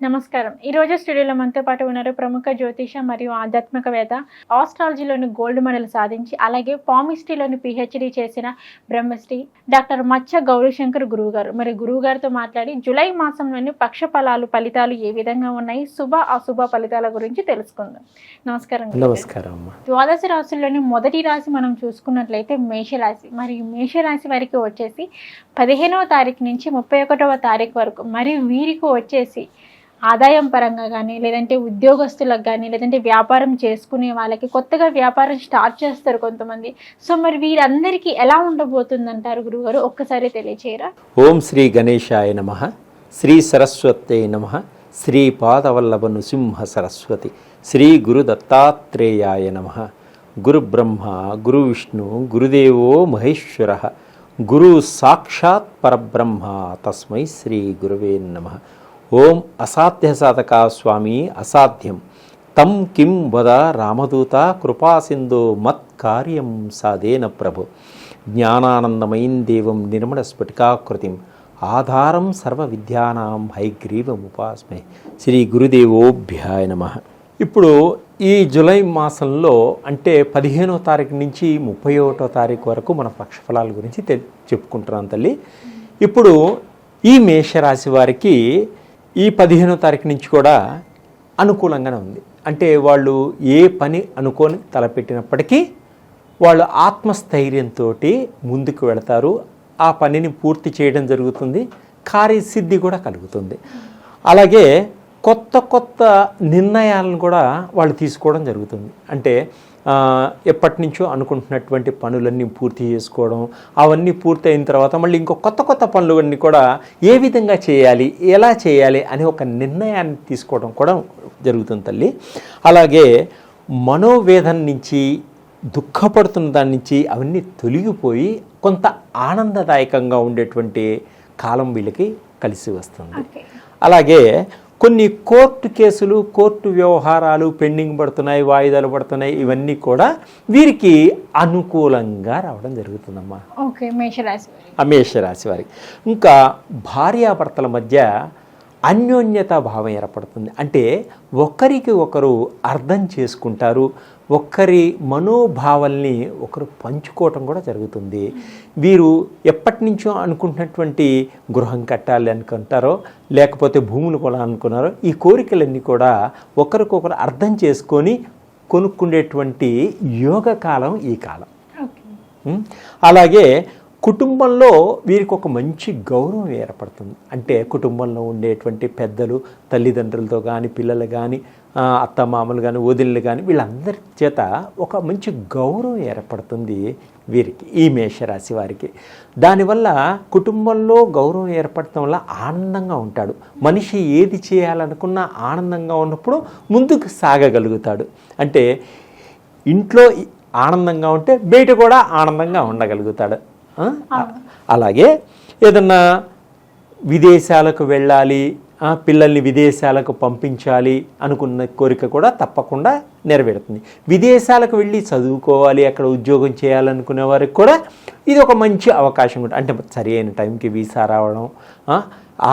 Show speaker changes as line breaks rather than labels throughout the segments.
నమస్కారం. ఈరోజు స్టూడియోలో మనతో పాటు ఉన్నారు ప్రముఖ జ్యోతిష మరియు ఆధ్యాత్మికవేత్త, ఆస్ట్రాలజీలోని గోల్డ్ మెడల్ సాధించి, అలాగే పామిస్ట్రీలోని పీహెచ్డీ చేసిన బ్రహ్మశ్రీ డాక్టర్ మచ్చ గౌరీశంకర్ గురువుగారు. మరి గురువుగారితో మాట్లాడి జూలై మాసంలోని పక్ష ఫలితాలు ఏ విధంగా ఉన్నాయి, శుభ అశుభ ఫలితాల గురించి తెలుసుకుందాం. నమస్కారం.
నమస్కారం.
ద్వాదశ రాశుల్లోని మొదటి రాశి మనం చూసుకున్నట్లయితే మేషరాశి. మరి మేషరాశి వారికి వచ్చేసి 15వ తారీఖు నుంచి 31వ తారీఖు వరకు, మరి వీరికి వచ్చేసి ఆదాయం పరంగా కానీ, లేదంటే ఉద్యోగస్తులకు కానీ, లేదంటే వ్యాపారం చేసుకునే వాళ్ళకి, కొత్తగా వ్యాపారం స్టార్ట్ చేస్తారు కొంతమంది. సో మరి వీరందరికీ ఎలా ఉండబోతుందంటారు గురుగారు? ఒక్కసారి తెలియచేయరా?
ఓం శ్రీ గణేశాయ నమః, శ్రీ సరస్వతే నమః, శ్రీ పాదవల్లభ నృసింహ సరస్వతి, శ్రీ గురు దత్తాత్రేయాయ నమః. గురు బ్రహ్మ గురు విష్ణు గురుదేవో మహేశ్వర, గురు సాక్షాత్ పరబ్రహ్మ, తస్మై శ్రీ గురువే నమః. ఓం అసాధ్య సాధక స్వామి అసాధ్యం తం కిం వద రామదూత కృపాసింధో మత్కార్యం సాధేన ప్రభు. జ్ఞానానందమయం దేవం నిర్మల స్ఫటికాకృతిం ఆధారం సర్వ విద్యానాం హైగ్రీవముపాస్మే. శ్రీ గురుదేవోభ్యాయ నమః. ఇప్పుడు ఈ జూలై మాసంలో అంటే 15వ తారీఖు నుంచి 31వ తారీఖు వరకు మన పక్షఫలాల గురించి చెప్పుకుంటున్నాం తల్లి. ఇప్పుడు ఈ మేషరాశి వారికి ఈ 15వ తారీఖు నుంచి కూడా అనుకూలంగానే ఉంది. అంటే వాళ్ళు ఏ పని అనుకొని తలపెట్టినప్పటికీ వాళ్ళు ఆత్మస్థైర్యంతో ముందుకు వెళతారు. ఆ పనిని పూర్తి చేయడం జరుగుతుంది. కార్యసిద్ధి కూడా కలుగుతుంది. అలాగే కొత్త కొత్త నిర్ణయాలను కూడా వాళ్ళు తీసుకోవడం జరుగుతుంది. అంటే ఎప్పటి నుంచో అనుకుంటున్నటువంటి పనులన్నీ పూర్తి చేసుకోవడం, అవన్నీ పూర్తి అయిన తర్వాత మళ్ళీ ఇంకో కొత్త కొత్త పనులన్నీ కూడా ఏ విధంగా చేయాలి, ఎలా చేయాలి అని ఒక నిర్ణయాన్ని తీసుకోవడం కూడా జరుగుతుంది తల్లి. అలాగే మనోవేదన నుంచి, దుఃఖపడుతున్న దాని నుంచి అవన్నీ తొలగిపోయి కొంత ఆనందదాయకంగా ఉండేటువంటి కాలం వీళ్ళకి కలిసి వస్తుంది. అలాగే కొన్ని కోర్టు కేసులు, కోర్టు వ్యవహారాలు పెండింగ్ పడుతున్నాయి, వాయిదాలు పడుతున్నాయి, ఇవన్నీ కూడా వీరికి అనుకూలంగా రావడం జరుగుతుందమ్మా. మేషరాశి వారికి. ఇంకా భార్యాభర్తల మధ్య అన్యోన్యత భావం ఏర్పడుతుంది. అంటే ఒకరికి ఒకరు అర్థం చేసుకుంటారు, ఒకరి మనోభావాల్ని ఒకరు పంచుకోవటం కూడా జరుగుతుంది. వీరు ఎప్పటి నుంచో అనుకుంటున్నటువంటి గృహం కట్టాలి అనుకుంటారో, లేకపోతే భూములు కొనాలనుకున్నారో, ఈ కోరికలన్నీ కూడా ఒకరికొకరు అర్థం చేసుకొని కొనుక్కునేటువంటి యోగ కాలం ఈ కాలం. అలాగే కుటుంబంలో వీరికి ఒక మంచి గౌరవం ఏర్పడుతుంది. అంటే కుటుంబంలో ఉండేటువంటి పెద్దలు, తల్లిదండ్రులతో కానీ, పిల్లలు కానీ, అత్తమామలు కానీ, వదినలు కానీ, వీళ్ళందరి చేత ఒక మంచి గౌరవం ఏర్పడుతుంది వీరికి, ఈ మేషరాశి వారికి. దానివల్ల కుటుంబంలో గౌరవం ఏర్పడటం వల్ల ఆనందంగా ఉంటాడు. మనిషి ఏది చేయాలనుకున్నా ఆనందంగా ఉన్నప్పుడు ముందుకు సాగగలుగుతాడు. అంటే ఇంట్లో ఆనందంగా ఉంటే బయట కూడా ఆనందంగా ఉండగలుగుతాడు. అలాగే ఏదన్నా విదేశాలకు వెళ్ళాలి, పిల్లల్ని విదేశాలకు పంపించాలి అనుకున్న కోరిక కూడా తప్పకుండా నెరవేరుతుంది. విదేశాలకు వెళ్ళి చదువుకోవాలి, అక్కడ ఉద్యోగం చేయాలనుకునే వారికి కూడా ఇది ఒక మంచి అవకాశం ఉంటుంది. అంటే సరి అయిన టైంకి వీసా రావడం.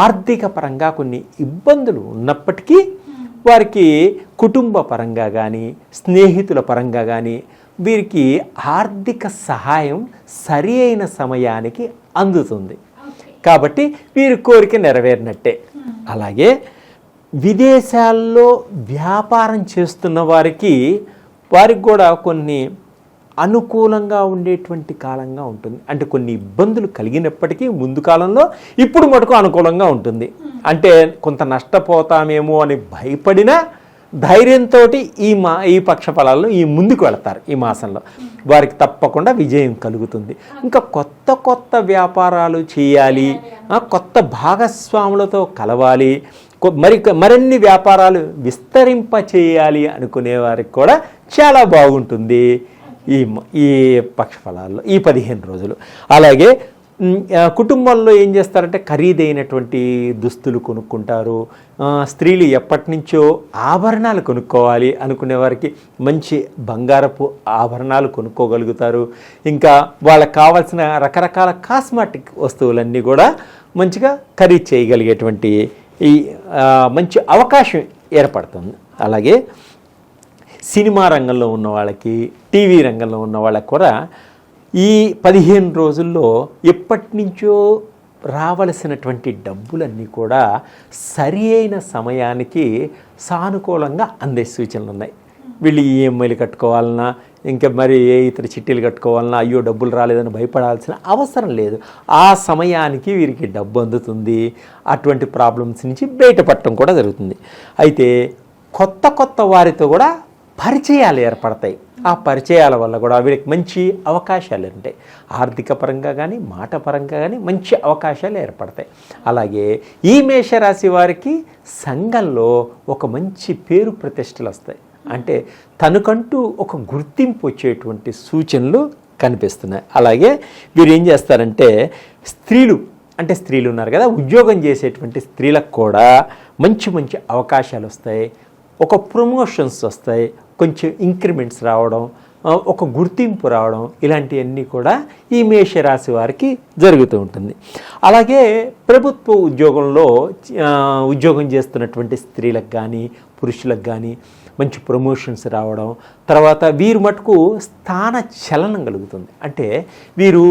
ఆర్థిక పరంగా కొన్ని ఇబ్బందులు ఉన్నప్పటికీ వారికి కుటుంబ పరంగా కానీ, స్నేహితుల పరంగా కానీ వీరికి ఆర్థిక సహాయం సరి అయిన సమయానికి అందుతుంది. కాబట్టి వీరి కోరిక నెరవేరినట్టే. అలాగే విదేశాల్లో వ్యాపారం చేస్తున్న వారికి కూడా కొన్ని అనుకూలంగా ఉండేటువంటి కాలంగా ఉంటుంది. అంటే కొన్ని ఇబ్బందులు కలిగినప్పటికీ ముందు కాలంలో ఇప్పుడు మటుకు అనుకూలంగా ఉంటుంది. అంటే కొంత నష్టపోతామేమో అని భయపడినా ధైర్యంతో ఈ పక్ష ఫలాలను ముందుకు వెళతారు. ఈ మాసంలో వారికి తప్పకుండా విజయం కలుగుతుంది. ఇంకా కొత్త కొత్త వ్యాపారాలు చేయాలి, కొత్త భాగస్వాములతో కలవాలి, మరిన్ని వ్యాపారాలు విస్తరింప చేయాలి అనుకునే వారికి కూడా చాలా బాగుంటుంది ఈ పక్ష ఫలాల్లో ఈ 15 రోజులు. అలాగే కుటుంబంలో ఏం చేస్తారంటే ఖరీదైనటువంటి దుస్తులు కొనుక్కుంటారు. స్త్రీలు ఎప్పటి నుంచో ఆభరణాలు కొనుక్కోవాలి అనుకునే వారికి మంచి బంగారపు ఆభరణాలు కొనుక్కోగలుగుతారు. ఇంకా వాళ్ళకి కావాల్సిన రకరకాల కాస్మెటిక్ వస్తువులన్నీ కూడా మంచిగా ఖరీదు చేయగలిగేటువంటి ఈ మంచి అవకాశం ఏర్పడుతుంది. అలాగే సినిమా రంగంలో ఉన్న వాళ్ళకి, టీవీ రంగంలో ఉన్న వాళ్ళకి కూడా ఈ 15 రోజుల్లో ఎప్పటి నుంచో రావలసినటువంటి డబ్బులన్నీ కూడా సరి అయిన సమయానికి సానుకూలంగా అందే సూచనలు ఉన్నాయి. వీళ్ళు ఈఎంఐలు కట్టుకోవాలన్నా, ఇంకా మరి ఏ ఇతర చిట్టీలు కట్టుకోవాలన్నా అయ్యో డబ్బులు రాలేదని భయపడాల్సిన అవసరం లేదు. ఆ సమయానికి వీరికి డబ్బు అందుతుంది. అటువంటి ప్రాబ్లమ్స్ నుంచి బయటపడటం కూడా జరుగుతుంది. అయితే కొత్త వారితో కూడా పరిచయాలు ఏర్పడతాయి. ఆ పరిచయాల వల్ల కూడా వీరికి మంచి అవకాశాలు ఉంటాయి. ఆర్థిక పరంగా కానీ, మాట పరంగా కానీ మంచి అవకాశాలు ఏర్పడతాయి. అలాగే ఈ మేషరాశి వారికి సంఘంలో ఒక మంచి పేరు ప్రతిష్టలు వస్తాయి. అంటే తనకంటూ ఒక గుర్తింపు వచ్చేటువంటి సూచనలు కనిపిస్తున్నాయి. అలాగే వీరు ఏం చేస్తారంటే స్త్రీలు ఉన్నారు కదా, ఉద్యోగం చేసేటువంటి స్త్రీలకు కూడా మంచి అవకాశాలు వస్తాయి. ఒక ప్రమోషన్స్ వస్తాయి, కొంచెం ఇంక్రిమెంట్స్ రావడం, ఒక గుర్తింపు రావడం, ఇలాంటివన్నీ కూడా ఈ మేషరాశి వారికి జరుగుతూ ఉంటుంది. అలాగే ప్రభుత్వ ఉద్యోగంలో ఉద్యోగం చేస్తున్నటువంటి స్త్రీలకు కానీ, పురుషులకు కానీ మంచి ప్రమోషన్స్ రావడం, తర్వాత వీరు మటుకు స్థాన చలనం కలుగుతుంది. అంటే వీరు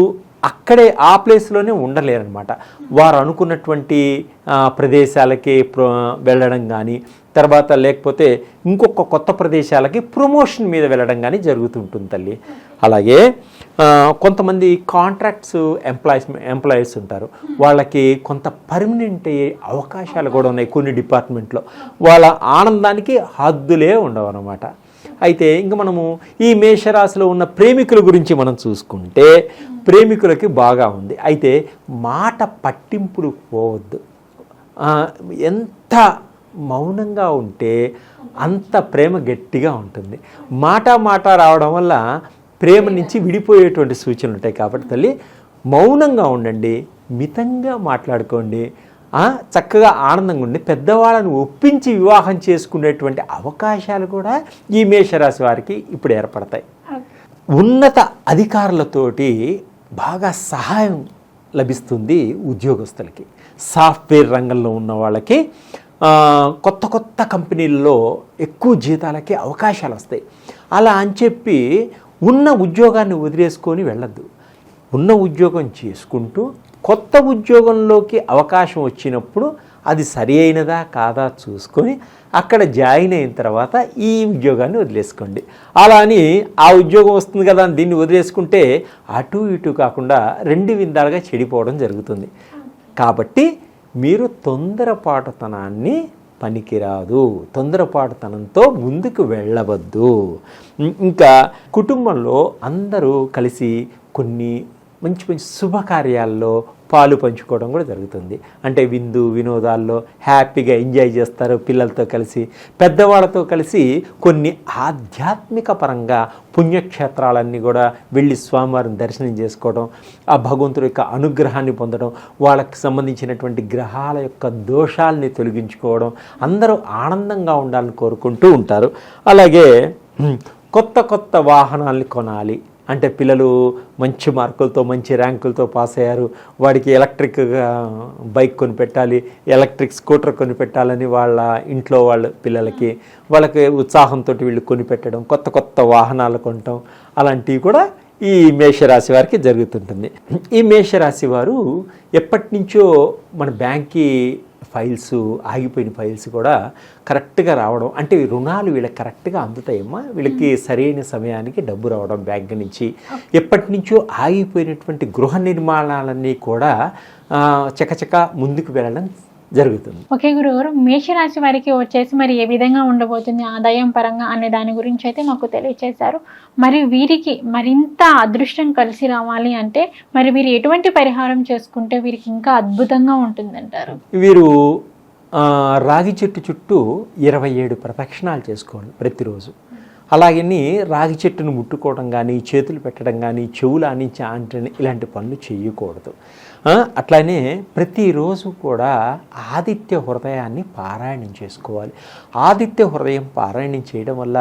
అక్కడే ఆ ప్లేస్లోనే ఉండలేరనమాట. వారు అనుకున్నటువంటి ప్రదేశాలకి వెళ్ళడం కానీ, తర్వాత లేకపోతే ఇంకొక కొత్త ప్రదేశాలకి ప్రమోషన్ మీద వెళ్ళడం కానీ జరుగుతుంటుంది తల్లి. అలాగే కొంతమంది కాంట్రాక్ట్స్ ఎంప్లాయీస్ ఉంటారు. వాళ్ళకి కొంత పర్మనెంట్ అయ్యే అవకాశాలు కూడా ఉన్నాయి కొన్ని డిపార్ట్మెంట్లో. వాళ్ళ ఆనందానికి హద్దులే ఉండవు అన్నమాట. అయితే ఇంకా మనము ఈ మేషరాశిలో ఉన్న ప్రేమికుల గురించి మనం చూసుకుంటే ప్రేమికులకి బాగా ఉంది. అయితే మాట పట్టింపులు పోవద్దు. ఎంత మౌనంగా ఉంటే అంత ప్రేమ గట్టిగా ఉంటుంది. మాట రావడం వల్ల ప్రేమ నుంచి విడిపోయేటువంటి సూచనలు ఉంటాయి. కాబట్టి తల్లి మౌనంగా ఉండండి, మితంగా మాట్లాడుకోండి, చక్కగా ఆనందంగా ఉండి పెద్దవాళ్ళను ఒప్పించి వివాహం చేసుకునేటువంటి అవకాశాలు కూడా ఈ మేషరాశి వారికి ఇప్పుడు ఏర్పడతాయి. ఉన్నత అధికారులతోటి బాగా సహాయం లభిస్తుంది ఉద్యోగస్తులకి. సాఫ్ట్వేర్ రంగంలో ఉన్న వాళ్ళకి కొత్త కంపెనీల్లో ఎక్కువ జీతాలకి అవకాశాలు వస్తాయి. అలా అని చెప్పి ఉన్న ఉద్యోగాన్ని వదిలేసుకొని వెళ్ళద్దు. ఉన్న ఉద్యోగం చేసుకుంటూ కొత్త ఉద్యోగంలోకి అవకాశం వచ్చినప్పుడు అది సరి అయినదా కాదా చూసుకొని అక్కడ జాయిన్ అయిన తర్వాత ఈ ఉద్యోగాన్ని వదిలేసుకోండి. అలా అని ఆ ఉద్యోగం వస్తుంది కదా అని దీన్ని వదిలేసుకుంటే అటు ఇటు కాకుండా రెండు విధాలుగా చెడిపోవడం జరుగుతుంది. కాబట్టి మీరు తొందరపాటుతనాన్ని పనికిరాదు, తొందరపాటుతనంతో ముందుకు వెళ్ళవద్దు. ఇంకా కుటుంబంలో అందరూ కలిసి కొన్ని మంచి శుభకార్యాల్లో పాలు పంచుకోవడం కూడా జరుగుతుంది. అంటే విందు వినోదాల్లో హ్యాపీగా ఎంజాయ్ చేస్తారు పిల్లలతో కలిసి, పెద్దవాళ్ళతో కలిసి కొన్ని ఆధ్యాత్మిక పరంగా పుణ్యక్షేత్రాలన్నీ కూడా వెళ్ళి స్వామివారిని దర్శనం చేసుకోవడం, ఆ భగవంతుడి యొక్క అనుగ్రహాన్ని పొందడం, వాళ్ళకి సంబంధించినటువంటి గ్రహాల యొక్క దోషాలని తొలగించుకోవడం, అందరూ ఆనందంగా ఉండాలని కోరుకుంటూ ఉంటారు. అలాగే కొత్త వాహనాల్ని కొనాలి అంటే పిల్లలు మంచి మార్కులతో మంచి ర్యాంకులతో పాస్ అయ్యారు, వాడికి ఎలక్ట్రిక్ బైక్ కొని పెట్టాలి, ఎలక్ట్రిక్ స్కూటర్ కొని పెట్టాలని వాళ్ళ ఇంట్లో వాళ్ళ పిల్లలకి వాళ్ళకి ఉత్సాహంతో వీళ్ళు కొనిపెట్టడం, కొత్త వాహనాలు కొనటం, అలాంటివి కూడా ఈ మేషరాశి వారికి జరుగుతుంటుంది. ఈ మేషరాశి వారు ఎప్పటి నుంచో మన బ్యాంక్కి ఫైల్స్ ఆగిపోయిన ఫైల్స్ కూడా కరెక్ట్గా రావడం, అంటే రుణాలు వీళ్ళకి కరెక్ట్గా అందుతాయమ్మా. వీళ్ళకి సరైన సమయానికి డబ్బు రావడం బ్యాంక్ నుంచి. ఎప్పటి నుంచో ఆగిపోయినటువంటి గృహ నిర్మాణాలన్నీ కూడా చకచక ముందుకు వెళ్ళడం జరుగుతుంది.
ఓకే గురుగారు, మేషరాశి వారికి వచ్చేసి మరి ఏ విధంగా ఉండబోతుంది ఆదాయం పరంగా అనే దాని గురించి అయితే మాకు తెలియజేశారు. మరి వీరికి మరింత అదృష్టం కలిసి రావాలి అంటే మరి వీరు ఎటువంటి పరిహారం చేసుకుంటే వీరికి ఇంకా అద్భుతంగా ఉంటుందంటారు?
వీరు రాగి చెట్టు చుట్టూ 27 ప్రదక్షిణాలు చేసుకోవాలి ప్రతిరోజు. అలాగని రాగి చెట్టును ముట్టుకోవడం కానీ, చేతులు పెట్టడం కానీ, చెవులు ఆనించి ఆంటని ఇలాంటి పనులు చేయకూడదు. అట్లానే ప్రతిరోజు కూడా ఆదిత్య హృదయాన్ని పారాయణం చేసుకోవాలి. ఆదిత్య హృదయం పారాయణం చేయడం వల్ల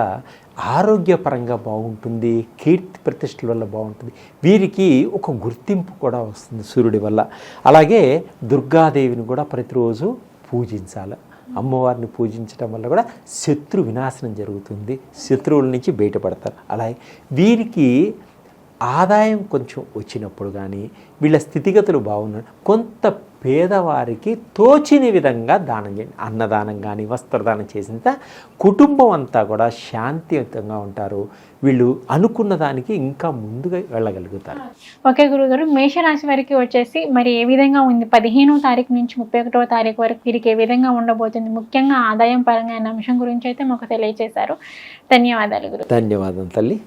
ఆరోగ్యపరంగా బాగుంటుంది, కీర్తి ప్రతిష్టల వల్ల బాగుంటుంది, వీరికి ఒక గుర్తింపు కూడా వస్తుంది సూర్యుడి వల్ల. అలాగే దుర్గాదేవిని కూడా ప్రతిరోజు పూజించాలి. అమ్మవారిని పూజించడం వల్ల కూడా శత్రు వినాశనం జరుగుతుంది, శత్రువుల నుంచి బయటపడతారు. అలాగే వీరికి ఆదాయం కొంచెం వచ్చినప్పుడు కానీ వీళ్ళ స్థితిగతులు బాగున్నాయి, కొంత పేదవారికి తోచిన విధంగా దానం చేయండి. అన్నదానం కానీ వస్త్రదానం చేసినంత కుటుంబం అంతా కూడా శాంతియుతంగా ఉంటారు. వీళ్ళు అనుకున్న దానికి ఇంకా ముందుగా వెళ్ళగలుగుతారు.
ఓకే గురుగారు, మేషరాశి వారికి వచ్చేసి మరి ఏ విధంగా ఉంది 15వ తారీఖు నుంచి 31వ తారీఖు వరకు వీరికి ఏ విధంగా ఉండబోతుంది, ముఖ్యంగా ఆదాయం పరంగా అనే అంశం గురించి అయితే మాకు తెలియజేశారు. ధన్యవాదాలు గురు.
ధన్యవాదం తల్లి.